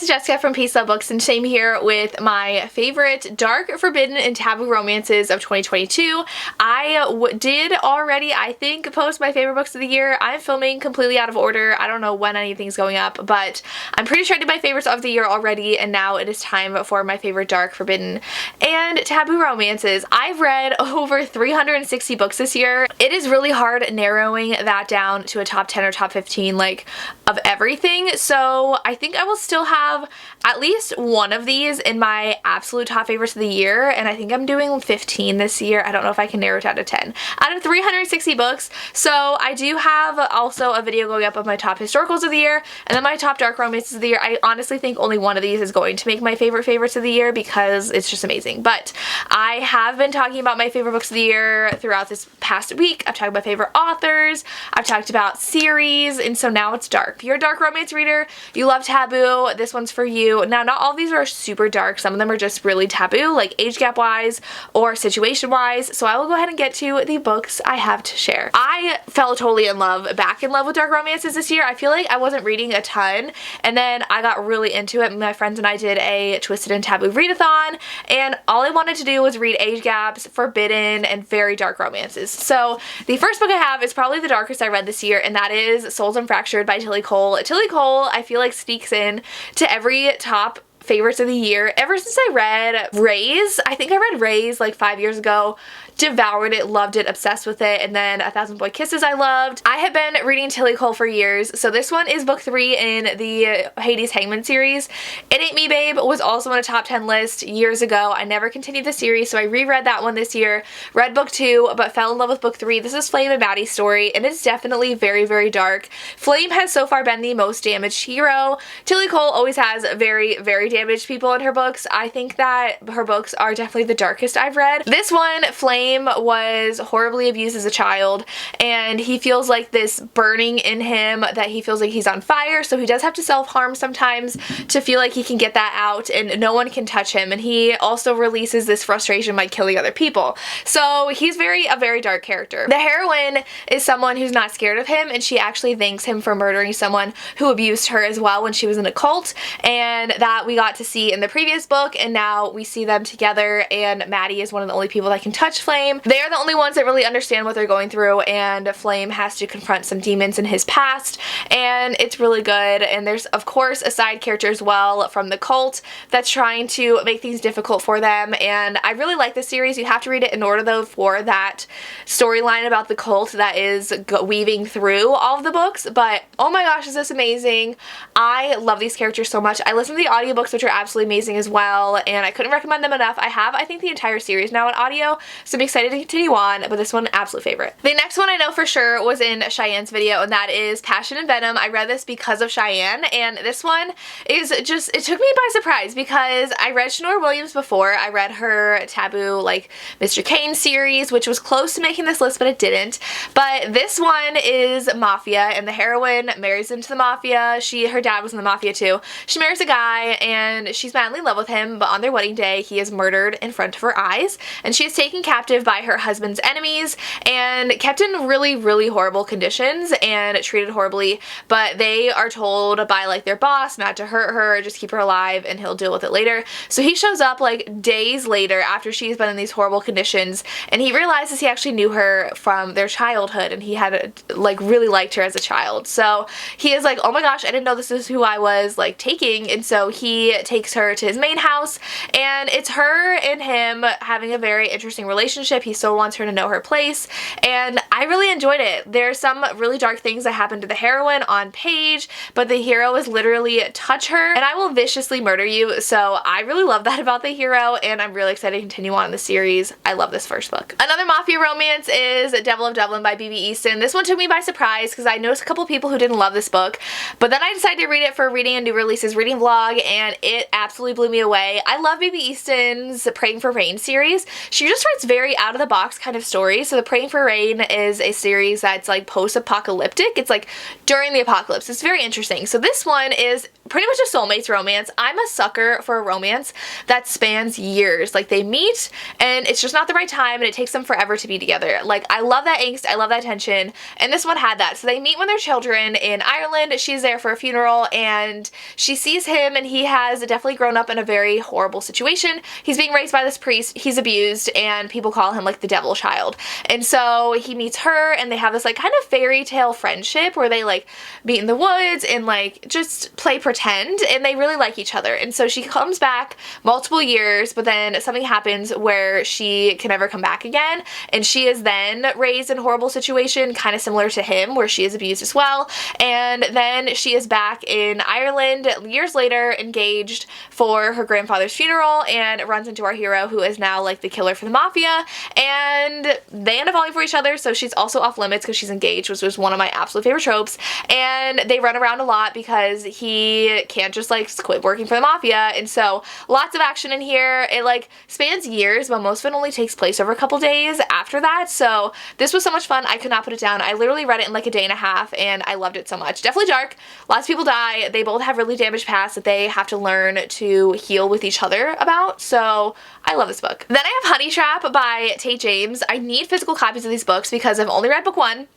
it's Jessica from Peace Love Books, and today I'm here with my favorite dark, forbidden, and taboo romances of 2022. I did already, I think, post my favorite books of the year. I'm filming completely out of order. I don't know when anything's going up, but I'm pretty sure I did my favorites of the year already, and now it is time for my favorite dark, forbidden, and taboo romances. I've read over 360 books this year. It is really hard narrowing that down to a top 10 or top 15, like, of everything, so I think I will still have at least one of these in my absolute top favorites of the year, and I think I'm doing 15 this year. I don't know if I can narrow it down to 10 out of 360 books. So I do have also a video going up of my top historicals of the year and then my top dark romances of the year. I honestly think only one of these is going to make my favorites of the year because it's just amazing. But I have been talking about my favorite books of the year throughout this past week. I've talked about favorite authors, I've talked about series, and so now it's dark. If you're a dark romance reader, you love Taboo, this one's for you. Now, not all of these are super dark. Some of them are just really taboo, like age gap wise or situation wise. So I will go ahead and get to the books I have to share. I fell totally back in love with dark romances this year. I feel like I wasn't reading a ton, and then I got really into it. My friends and I did a Twisted and Taboo readathon, and all I wanted to do was read age gaps, forbidden, and very dark romances. So the first book I have is probably the darkest I read this year, and that is Souls Unfractured by Tilly Cole. Tilly Cole, I feel like, sneaks in to every top favorites of the year ever since I read Raise. I think I read Raise like 5 years ago, devoured it, loved it, obsessed with it, and then A Thousand Boy Kisses I loved. I have been reading Tilly Cole for years, so this one is book 3 in the Hades Hangman series. It Ain't Me Babe was also on a top 10 list years ago. I never continued the series, so I reread that one this year, read book 2, but fell in love with book 3. This is Flame and Maddie's story, and it's definitely very, very dark. Flame has so far been the most damaged hero. Tilly Cole always has very, very damaged people in her books. I think that her books are definitely the darkest I've read. This one, Flame was horribly abused as a child, and he feels like this burning in him that he feels like he's on fire, so he does have to self-harm sometimes to feel like he can get that out and no one can touch him, and he also releases this frustration by killing other people. So he's a very dark character. The heroine is someone who's not scared of him, and she actually thanks him for murdering someone who abused her as well when she was in a cult, and that we got to see in the previous book, and now we see them together, and Maddie is one of the only people that can touch Flame. They are the only ones that really understand what they're going through, and Flame has to confront some demons in his past, and it's really good. And there's of course a side character as well from the cult that's trying to make things difficult for them, and I really like this series. You have to read it in order though for that storyline about the cult that is weaving through all of the books, but oh my gosh, is this amazing. I love these characters so much. I listened to the audiobooks, which are absolutely amazing as well, and I couldn't recommend them enough. I have, I think, the entire series now in audio, so I'm excited to continue on, but this one, absolute favorite. The next one I know for sure was in Cheyenne's video, and that is Passion and Venom. I read this because of Cheyenne, and this one is just, it took me by surprise because I read Shanora Williams before. I read her Taboo, like, Mr. Kane series, which was close to making this list, but it didn't. But this one is Mafia, and the heroine marries into the Mafia. Her dad was in the Mafia too. She marries a guy, and she's madly in love with him, but on their wedding day, he is murdered in front of her eyes, and she is taken captive by her husband's enemies and kept in really, really horrible conditions and treated horribly, but they are told by like their boss not to hurt her, just keep her alive and he'll deal with it later. So he shows up like days later after she's been in these horrible conditions, and he realizes he actually knew her from their childhood, and he had like really liked her as a child. So he is like, oh my gosh, I didn't know this is who I was like taking, and so he takes her to his main house, and it's her and him having a very interesting relationship. He so wants her to know her place, and I really enjoyed it. There's some really dark things that happen to the heroine on page, but the hero is literally touch her and I will viciously murder you. So I really love that about the hero, and I'm really excited to continue on in the series. I love this first book. Another Mafia romance is Devil of Dublin by B.B. Easton. This one took me by surprise because I noticed a couple people who didn't love this book, but then I decided to read it for Reading and New Releases reading vlog, and it absolutely blew me away. I love B.B. Easton's Praying for Rain series. She just writes very out of the box kind of stories. So the Praying for Rain is a series that's like post-apocalyptic. It's like during the apocalypse. It's very interesting. So this one is pretty much a soulmates romance. I'm a sucker for a romance that spans years. Like, they meet and it's just not the right time and it takes them forever to be together. Like, I love that angst, I love that tension, and this one had that. So they meet when they're children in Ireland. She's there for a funeral and she sees him, and he has definitely grown up in a very horrible situation. He's being raised by this priest, he's abused, and people call him like the devil child. And so he meets her and they have this like kind of fairy tale friendship where they like meet in the woods and like just play pretend, and they really like each other. And so she comes back multiple years, but then something happens where she can never come back again, and she is then raised in a horrible situation kind of similar to him where she is abused as well. And then she is back in Ireland years later, engaged for her grandfather's funeral, and runs into our hero who is now like the killer for the mafia, and they end up falling for each other. So she's also off limits because she's engaged, which was one of my absolute favorite tropes, and they run around a lot because he can't just like quit working for the mafia. And so lots of action in here. It like spans years, but most of it only takes place over a couple days after that. So this was so much fun, I could not put it down. I literally read it in like a day and a half and I loved it so much. Definitely dark, lots of people die, they both have really damaged pasts that they have to learn to heal with each other about. So I love this book. Then I have Honey Trap by Tate James. I need physical copies of these books because I've only read book one.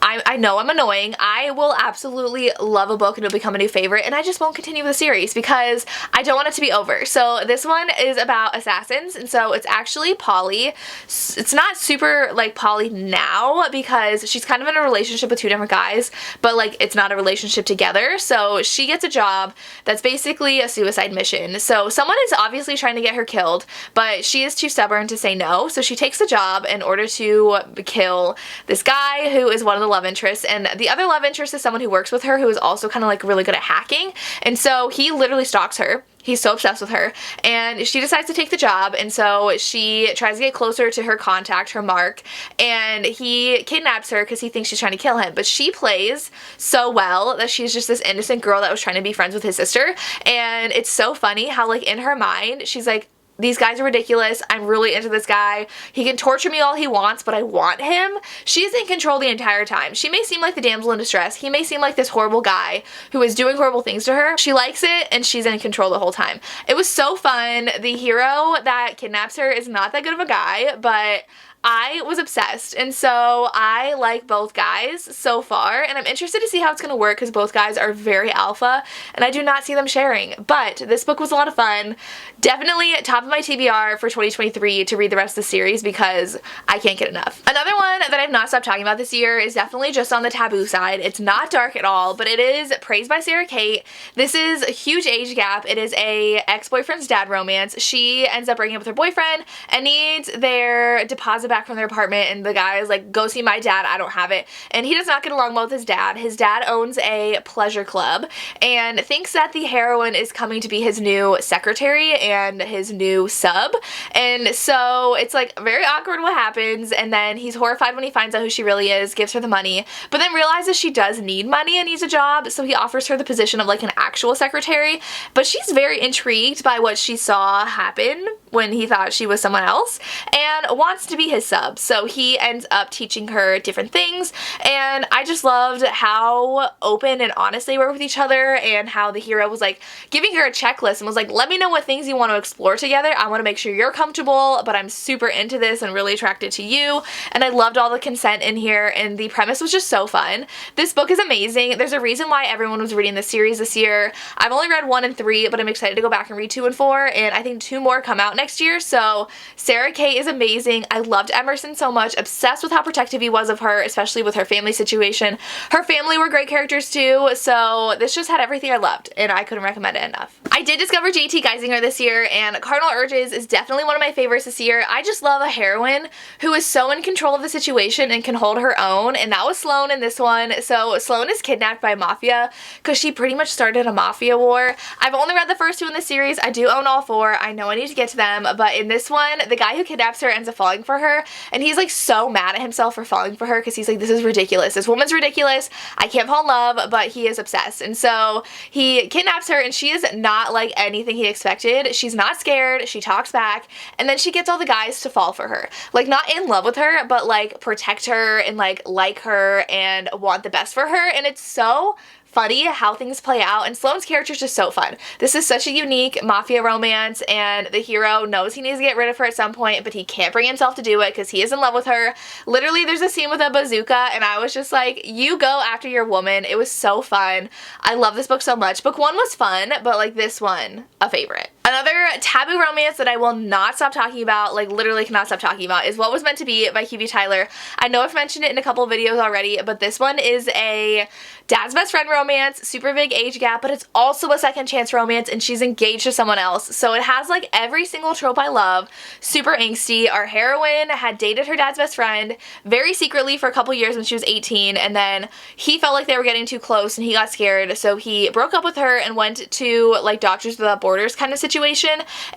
I know I'm annoying. I will absolutely love a book and it'll become a new favorite, and I just won't continue the series because I don't want it to be over. So this one is about assassins, and so it's actually Polly. It's not super like Polly now because she's kind of in a relationship with two different guys, but like it's not a relationship together. So she gets a job that's basically a suicide mission. So someone is obviously trying to get her killed, but she is too stubborn to say no. So she takes the job in order to kill this guy who is one of the love interest, and the other love interest is someone who works with her who is also kind of like really good at hacking. And so he literally stalks her. He's so obsessed with her, and she decides to take the job, and so she tries to get closer to her contact, her mark, and he kidnaps her because he thinks she's trying to kill him. But she plays so well that she's just this innocent girl that was trying to be friends with his sister, and it's so funny how like in her mind she's like, these guys are ridiculous, I'm really into this guy, he can torture me all he wants, but I want him. She's in control the entire time. She may seem like the damsel in distress, he may seem like this horrible guy who is doing horrible things to her. She likes it and she's in control the whole time. It was so fun. The hero that kidnaps her is not that good of a guy, but I was obsessed, and so I like both guys so far, and I'm interested to see how it's going to work because both guys are very alpha and I do not see them sharing. But this book was a lot of fun. Definitely top of my TBR for 2023 to read the rest of the series because I can't get enough. Another one that I've not stopped talking about this year is definitely just on the taboo side. It's not dark at all, but it is Praised by Sarah Kate. This is a huge age gap. It is a ex-boyfriend's dad romance. She ends up breaking up with her boyfriend and needs their deposit back from their apartment, and the guy is like, go see my dad, I don't have it. And he does not get along well with his dad. His dad owns a pleasure club and thinks that the heroine is coming to be his new secretary and his new sub, and so it's like very awkward what happens. And then he's horrified when he finds out who she really is, gives her the money, but then realizes she does need money and needs a job, so he offers her the position of like an actual secretary. But she's very intrigued by what she saw happen when he thought she was someone else and wants to be his sub. So he ends up teaching her different things, and I just loved how open and honest they were with each other, and how the hero was like giving her a checklist and was like, let me know what things you want to explore together. I want to make sure you're comfortable, but I'm super into this and really attracted to you. And I loved all the consent in here, and the premise was just so fun. This book is amazing. There's a reason why everyone was reading this series this year. I've only read 1 and 3, but I'm excited to go back and read 2 and 4, and I think 2 more come out next year. So Sarah Kate is amazing. I loved Emerson so much, obsessed with how protective he was of her, especially with her family situation. Her family were great characters too, so this just had everything I loved, and I couldn't recommend it enough. I did discover J.T. Geisinger this year, and Cardinal Urges is definitely one of my favorites this year. I just love a heroine who is so in control of the situation and can hold her own, and that was Sloane in this one. So Sloane is kidnapped by mafia because she pretty much started a mafia war. I've only read the first 2 in the series. I do own all 4. I know I need to get to them, but in this one, the guy who kidnaps her ends up falling for her, and he's like so mad at himself for falling for her because he's like, this is ridiculous. This woman's ridiculous. I can't fall in love, but he is obsessed. And so he kidnaps her, and she is not like anything he expected. She's not scared. She talks back, and then she gets all the guys to fall for her. Like, not in love with her, but like protect her and like her and want the best for her. And it's so funny how things play out, and Sloane's character is just so fun. This is such a unique mafia romance, and the hero knows he needs to get rid of her at some point, but he can't bring himself to do it because he is in love with her. Literally, there's a scene with a bazooka, and I was just like, you go after your woman. It was so fun. I love this book so much. Book 1 was fun, but like this one, a favorite. Another taboo romance that I will not stop talking about, like literally cannot stop talking about, is What Was Meant to Be by QB Tyler. I know I've mentioned it in a couple of videos already, but this one is a dad's best friend romance, super big age gap, but it's also a second chance romance, and she's engaged to someone else. So it has like every single trope I love, super angsty. Our heroine had dated her dad's best friend very secretly for a couple years when she was 18, and then he felt like they were getting too close and he got scared, so he broke up with her and went to like Doctors Without Borders kind of situation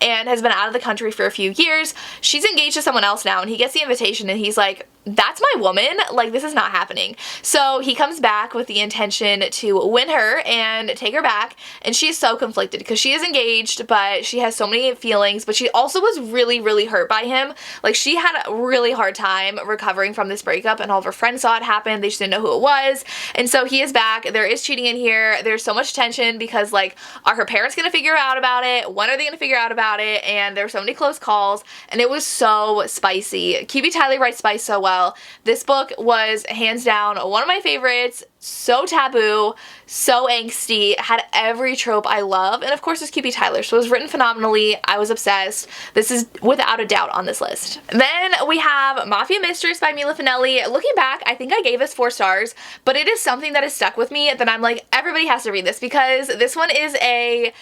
and has been out of the country for a few years. She's engaged to someone else now, and he gets the invitation and he's like, that's my woman, like this is not happening. So he comes back with the intention to win her and take her back, and she is so conflicted because she is engaged but she has so many feelings, but she also was really hurt by him. Like she had a really hard time recovering from this breakup, and all of her friends saw it happen, they just didn't know who it was. And so he is back. There is cheating in here. There's so much tension because like, are her parents gonna figure out about it? When are they gonna figure out about it? And there were so many close calls, and it was so spicy. QB Tyler writes spice so well. This book was hands down one of my favorites. So taboo, so angsty, had every trope I love, and of course it's QB Tyler, so it was written phenomenally. I was obsessed. This is without a doubt on this list. Then we have Mafia Mistress by Mila Finelli. Looking back, I think I gave this 4 stars, but it is something that has stuck with me that I'm like, everybody has to read this, because this one is a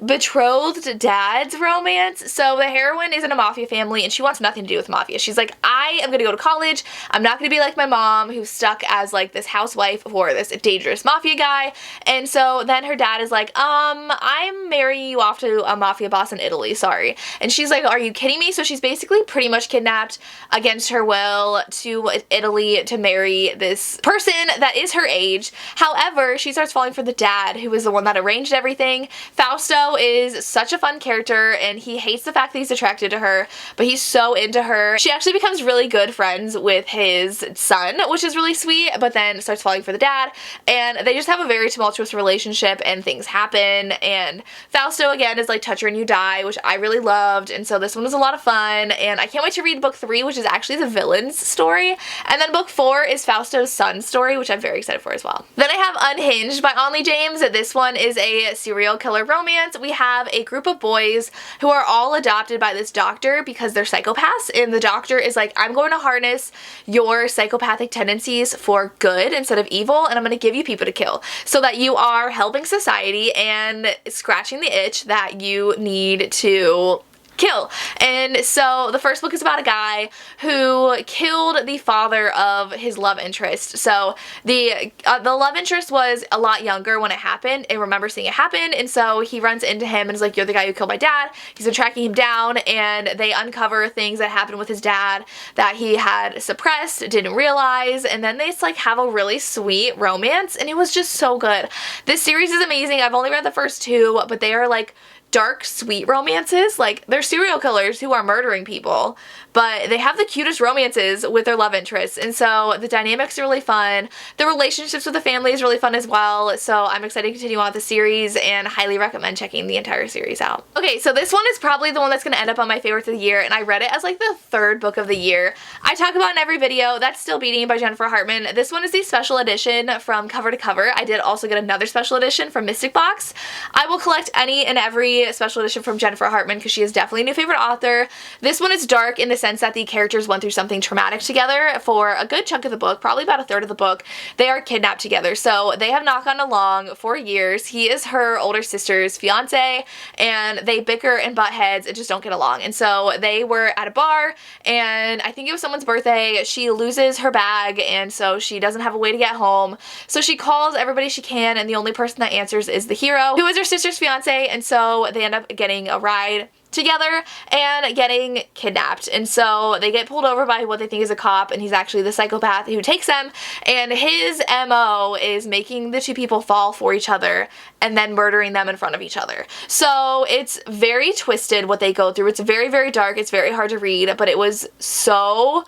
betrothed dad's romance. So the heroine is in a mafia family and she wants nothing to do with mafia. She's like, I am gonna go to college. I'm not gonna be like my mom who's stuck as like this housewife for this dangerous mafia guy. And so then her dad is like, I'm marrying you off to a mafia boss in Italy, sorry. And she's like, are you kidding me? So she's basically pretty much kidnapped against her will to Italy to marry this person that is her age. However, she starts falling for the dad, who is the one that arranged everything. Fausto is such a fun character, and he hates the fact that he's attracted to her, but he's so into her. She actually becomes really good friends with his son, which is really sweet, but then starts falling for the dad, and they just have a very tumultuous relationship, and things happen, and Fausto again is like touch her and you die, which I really loved, and so this one was a lot of fun, and I can't wait to read book 3, which is actually the villain's story, and then book 4 is Fausto's son's story, which I'm very excited for as well. Then I have Unhinged by Onley James. This one is a serial killer romance. We have a group of boys who are all adopted by this doctor because they're psychopaths, and the doctor is like, I'm going to harness your psychopathic tendencies for good instead of evil, and I'm going to give you people to kill so that you are helping society and scratching the itch that you need to kill. And so the first book is about a guy who killed the father of his love interest. So the love interest was a lot younger when it happened, and remember seeing it happen, and so he runs into him and is like, you're the guy who killed my dad. He's been tracking him down, and they uncover things that happened with his dad that he had suppressed, didn't realize, and then they just like have a really sweet romance, and it was just so good. This series is amazing. I've only read the first 2, but they are like dark, sweet romances. Like, they're serial killers who are murdering people, but they have the cutest romances with their love interests, and so the dynamics are really fun. The relationships with the family is really fun as well, so I'm excited to continue on with the series and highly recommend checking the entire series out. Okay, so this one is probably the one that's going to end up on my favorites of the year, and I read it as like the 3rd book of the year. I talk about in every video. That's Still Beating by Jennifer Hartman. This one is the special edition from cover to cover. I did also get another special edition from Mystic Box. I will collect any and every special edition from Jennifer Hartman because she is definitely a new favorite author. This one is dark in the sense that the characters went through something traumatic together for a good chunk of the book, probably about a 1/3 of the book. They are kidnapped together, so they have not gotten along for years. He is her older sister's fiance, and they bicker and butt heads and just don't get along. And so they were at a bar, and I think it was someone's birthday. She loses her bag, and so she doesn't have a way to get home. So she calls everybody she can, and the only person that answers is the hero, who is her sister's fiance, and so they end up getting a ride together and getting kidnapped. And so they get pulled over by what they think is a cop, and he's actually the psychopath who takes them, and his MO is making the 2 people fall for each other and then murdering them in front of each other. So it's very twisted what they go through. It's very, very dark. It's very hard to read, but it was so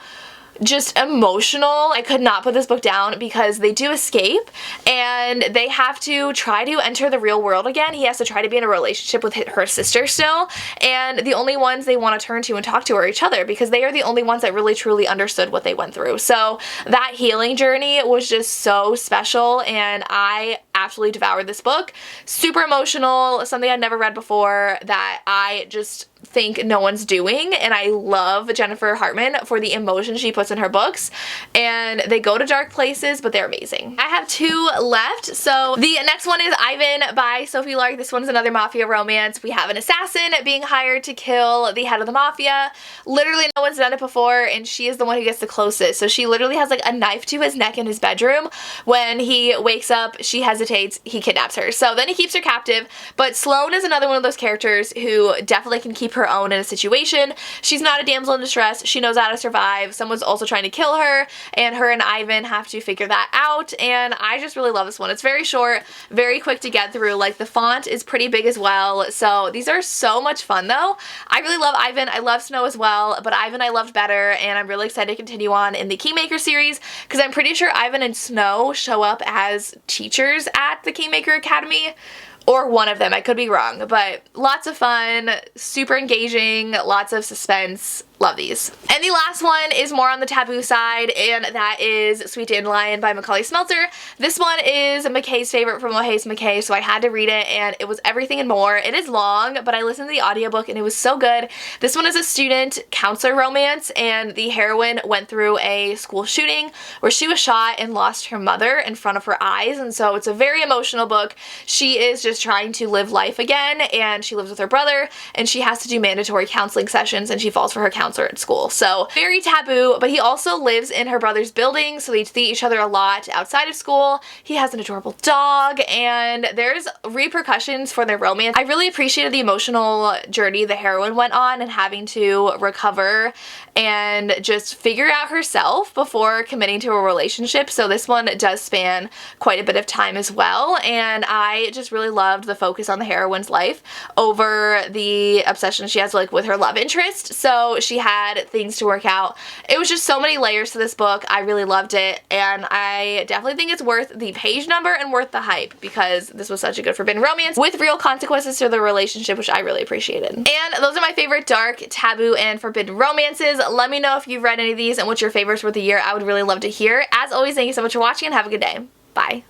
just emotional. I could not put this book down because they do escape and they have to try to enter the real world again. He has to try to be in a relationship with her sister still, and the only ones they want to turn to and talk to are each other because they are the only ones that really truly understood what they went through. So that healing journey was just so special, and I absolutely devoured this book. Super emotional, something I'd never read before that I just think no one's doing, and I love Jennifer Hartman for the emotion she puts in her books, and they go to dark places, but they're amazing. I have 2 left. So the next one is Ivan by Sophie Lark. This one's another mafia romance. We have an assassin being hired to kill the head of the mafia. Literally no one's done it before, and she is the one who gets the closest. So she literally has like a knife to his neck in his bedroom. When he wakes up, she hesitates, he kidnaps her. So then he keeps her captive, but Sloane is another one of those characters who definitely can keep her own in a situation. She's not a damsel in distress. She knows how to survive. Someone's also trying to kill her, and her and Ivan have to figure that out, and I just really love this one. It's very short, very quick to get through. Like, the font is pretty big as well, so these are so much fun though. I really love Ivan. I love Snow as well, but Ivan I loved better, and I'm really excited to continue on in the Kingmaker series because I'm pretty sure Ivan and Snow show up as teachers at the Kingmaker Academy. Or one of them, I could be wrong, but lots of fun, super engaging, lots of suspense. Love these. And the last one is more on the taboo side, and that is Sweet Dandelion by Macaulay Smelter. This one is McKay's favorite from Ohays McKay, so I had to read it, and it was everything and more. It is long, but I listened to the audiobook and it was so good. This one is a student counselor romance, and the heroine went through a school shooting where she was shot and lost her mother in front of her eyes, and so it's a very emotional book. She is just trying to live life again, and she lives with her brother, and she has to do mandatory counseling sessions, and she falls for her counselor at school. So very taboo, but he also lives in her brother's building, so they see each other a lot outside of school. He has an adorable dog, and there's repercussions for their romance. I really appreciated the emotional journey the heroine went on and having to recover and just figure out herself before committing to a relationship. So this one does span quite a bit of time as well, and I just really loved the focus on the heroine's life over the obsession she has like with her love interest. So she had things to work out. It was just so many layers to this book. I really loved it, and I definitely think it's worth the page number and worth the hype because this was such a good forbidden romance with real consequences to the relationship, which I really appreciated. And those are my favorite dark, taboo, and forbidden romances. Let me know if you've read any of these and what your favorites were the year. I would really love to hear. As always, thank you so much for watching and have a good day. Bye.